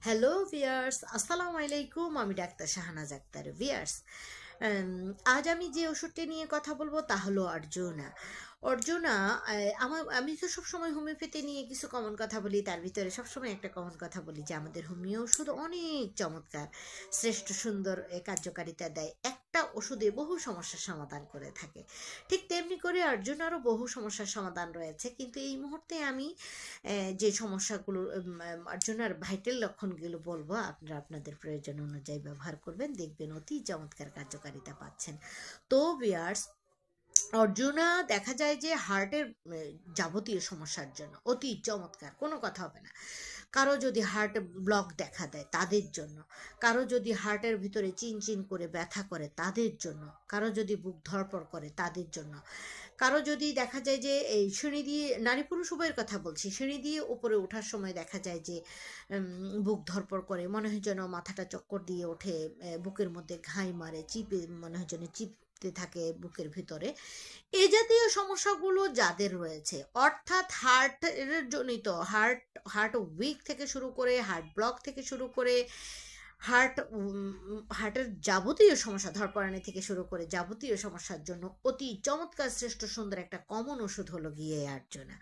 Hello viewers, আসসালামু আলাইকুম। আমি ডাক্তার শাহানাজ আক্তার। ভিয়ার্স, আজ আমি যে ওষুধটি নিয়ে কথা বলবো তা হলো অর্জুনা। অর্জুনা, আমি তো সবসময় হোমিওপ্যাথি নিয়ে কিছু কমন কথা বলি। তার ভিতরে সবসময় একটা কমন কথা বলি যে আমাদের হোমিও ওষুধ অনেক চমৎকার, শ্রেষ্ঠ, সুন্দর কার্যকারিতা দেয়। একটা ওষুধে বহু সমস্যার সমাধান করে থাকে। ঠিক তেমনি করে অর্জুনারও বহু সমস্যার সমাধান রয়েছে, কিন্তু এই মুহূর্তে আমি যে সমস্যাগুলো অর্জুনার ভাইটাল লক্ষণগুলো বলবো, আপনারা আপনাদের প্রয়োজন অনুযায়ী ব্যবহার করবেন, দেখবেন অতি চমৎকার কার্যকারিতা পাচ্ছেন। তো ভিউয়ার্স, অর্জুনা দেখা যায় যে হার্টের যাবতীয় সমস্যার জন্য অতি চমৎকার, কোনো কথা হবে না। কারো যদি হার্ট ব্লক দেখা দেয় তাদের জন্য, কারো যদি হার্টের ভিতরে চিন চিন করে ব্যথা করে তাদের জন্য, কারো যদি বুক ধড়পড় করে তাদের জন্য, কারো যদি দেখা যায় যে এই সিঁড়ি দিয়ে, নারী পুরুষ উভয়ের কথা বলছি, সিঁড়ি দিয়ে উপরে ওঠার সময় দেখা যায় যে বুক ধড়পড় করে, মনে হয় যেন মাথাটা চক্কর দিয়ে ওঠে, বুকের মধ্যে ঘাই মারে, চিপে মনে হয় যেন চিপতে থাকে বুকের ভিতরে। এই জাতীয় সমস্যাগুলো যাদের রয়েছে, অর্থাৎ হার্টের জনিত, হার্ট উইক থেকে শুরু করে, হার্ট ব্লক থেকে শুরু করে, হার্টের যাবতীয় সমস্যা, ধরপড়ানি থেকে শুরু করে যাবতীয় সমস্যার জন্য অতি চমৎকার, শ্রেষ্ঠ, সুন্দর একটা কমন ওষুধ হলো গিয়ে অর্জুনা।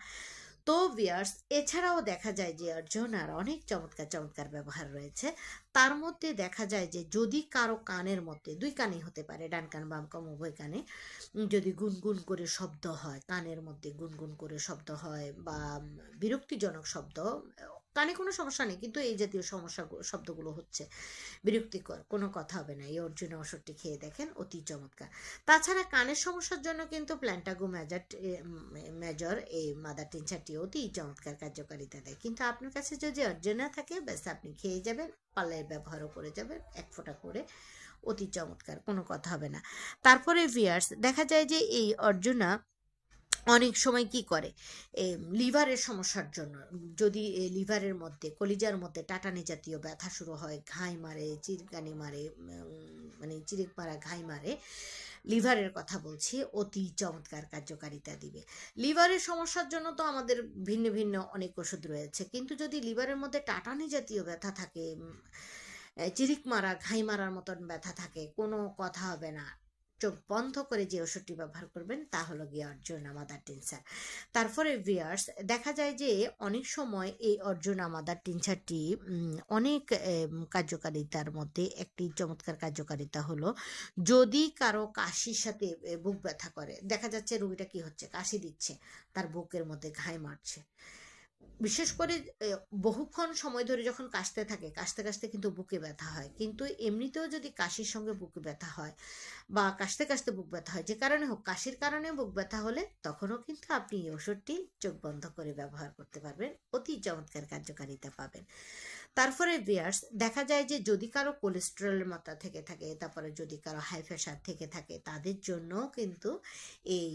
তো ভিয়ার্স, এছাড়াও দেখা যায় যে অর্জুনার অনেক চমৎকার চমৎকার ব্যবহার রয়েছে। তার মধ্যে দেখা যায় যে যদি কারো কানের মধ্যে, দুই কানই হতে পারে, ডান কান বাম কান উভয় কানে, যদি গুনগুন করে শব্দ হয়, কানের মধ্যে গুনগুন করে শব্দ হয় বা বিরক্তিজনক শব্দ, কানে কোনো সমস্যা নেই, কিন্তু এই জাতীয় সমস্যা শব্দগুলো হচ্ছে বিরক্তিকর, কোনো কথা হবে না, এই অর্জুনা ওষুধটি খেয়ে দেখেন, অতি চমৎকার। তাছাড়া কানের সমস্যার জন্য কিন্তু প্ল্যান্টাগো মেজর, এই মাদার টিনচারটি অতি চমৎকার কার্যকারিতা দেয়। কিন্তু আপনার কাছে যদি অর্জুনা থাকে, ব্যাস আপনি খেয়ে যাবেন, পাল্লায় ব্যবহারও করে যাবেন, এক ফোঁটা করে, অতি চমৎকার, কোনো কথা হবে না। তারপরে ভিয়ার্স, দেখা যায় যে এই অর্জুনা অনেক সময় কি করে, লিভারের সমস্যার জন্য, যদি লিভারের মধ্যে, কলিজার মধ্যে টাটানি জাতীয় ব্যথা শুরু হয়, ঘাই মারে, চিরকানি মারে, মানে চিরিক মারা, ঘাই মারে, লিভারের কথা বলছি, অতি চমৎকার কার্যকারিতা দিবে। লিভারের সমস্যার জন্য তো আমাদের ভিন্ন ভিন্ন অনেক ওষুধ রয়েছে, কিন্তু যদি লিভারের মধ্যে টাটানি জাতীয় ব্যথা থাকে, চিরিক মারা, ঘাই মারার মতন ব্যথা থাকে, কোনো কথা হবে না, চোখ বন্ধ করে যে ওষুধটি ব্যবহার করবেন তা হলো গিয়ে অর্জুনা মাদার টিনচার। তারপরে ভিয়ার্স, দেখা যায় যে অনেক সময় এই অর্জুনা মাদার টিনচারটি অনেক কার্যকারিতার মধ্যে একটি চমৎকার কার্যকারিতা হলো, যদি কারো কাশির সাথে বুক ব্যথা করে, দেখা যাচ্ছে রোগীটা কি হচ্ছে, কাশি দিচ্ছে, তার বুকের মধ্যে ঘাই মারছে, বিশেষ করে বহুক্ষণ সময় ধরে যখন কাশতে থাকে, কাশতে কাশতে কিন্তু বুকে ব্যথা হয়। কিন্তু এমনিতেও যদি কাশির সঙ্গে বুকে ব্যথা হয় বা কাশতে কাশতে বুক ব্যথা হয়, যে কারণে হোক, কাশির কারণে বুক ব্যথা হলে তখনও কিন্তু আপনি এই ওষুধটি চোখ বন্ধ করে ব্যবহার করতে পারবেন, অতি চমৎকার কার্যকারিতা পাবেন। তারপরে ভিয়ার্স, দেখা যায় যে যদি কারো কোলেস্টেরলের মাত্রা থেকে থাকে, তারপরে যদি কারো হাই প্রেশার থেকে থাকে, তাদের জন্য কিন্তু এই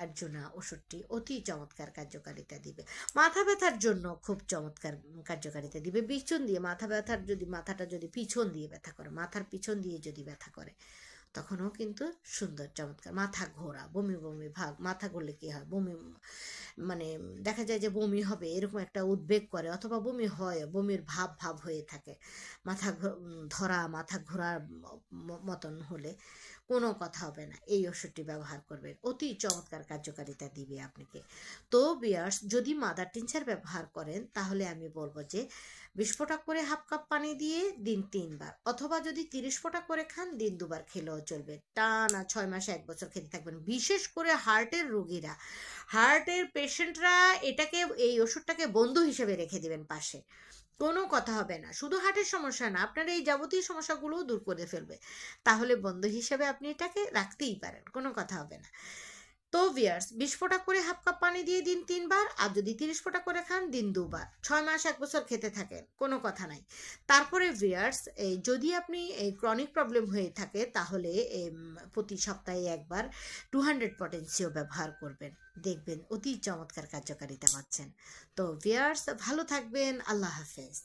অর্জুনা ওষুধটি অতি চমৎকার কার্যকারিতা দিবে। মাথা ব্যথার জন্য খুব চমৎকার কার্যকারিতা দিবে। পিছন দিয়ে মাথা ব্যথার, যদি মাথাটা যদি পিছন দিয়ে ব্যথা করে, মাথার পিছন দিয়ে যদি ব্যথা করে, তখনও কিন্তু সুন্দর চমৎকার। মাথা ঘোরা, বমি বমি ভাব, মাথা ঘুরলে কি হয়, বমি, মানে দেখা যায় যে বমি হবে এরকম একটা উদ্বেগ করে, অথবা বমি হয়, বমির ভাব ভাব হয়ে থাকে, মাথা ধরা, মাথা ঘোরার মতন হলে, কোনো কথা হবে না, এই ওষুধটি ব্যবহার করবেন, অতি চমৎকার কার্যকারিতা দিবে আপনাকে। তো বিয়ার্স, যদি মাদার টিনচার ব্যবহার করেন তাহলে আমি বলবো যে 20 ফোঁটা করে হাফ কাপ পানি দিয়ে দিন 3 বার, অথবা যদি 30 ফোঁটা করে খান দিন 2 বার খেলেও চলবে। টানা 6 মাস 1 বছর খেতে থাকবেন। বিশেষ করে হার্টের রোগীরা, হার্টের পেশেন্টরা এটাকে, এই ওষুধটাকে বন্ধু হিসেবে রেখে দিবেন পাশে, কোনো কথা হবে না। শুধু হার্টের সমস্যা না, আপনার এই যাবতীয় সমস্যাগুলোও দূর করে ফেলবে। তাহলে বন্ধু হিসেবে আপনি এটাকে রাখতেই পারেন, কোনো কথা হবে না। তো ভিয়ার্স, 20 ফোঁটা করে হাফ কাপ পানি দিয়ে দিন 3 বার, আর যদি 30 ফোঁটা করে খান দিন 2 বার, 6 মাস 1 বছর খেতে থাকেন, কোনো কথা নাই। তারপরে ভিয়ার্স, যদি আপনি এই ক্রনিক প্রবলেম হয়ে থাকে তাহলে প্রতি সপ্তাহে একবার 200 পটেন্সিও ব্যবহার করবেন, দেখবেন অতি চমৎকার কার্যকারিতা পাচ্ছেন। তো ভিয়ার্স, ভালো থাকবেন, আল্লাহ হাফেজ।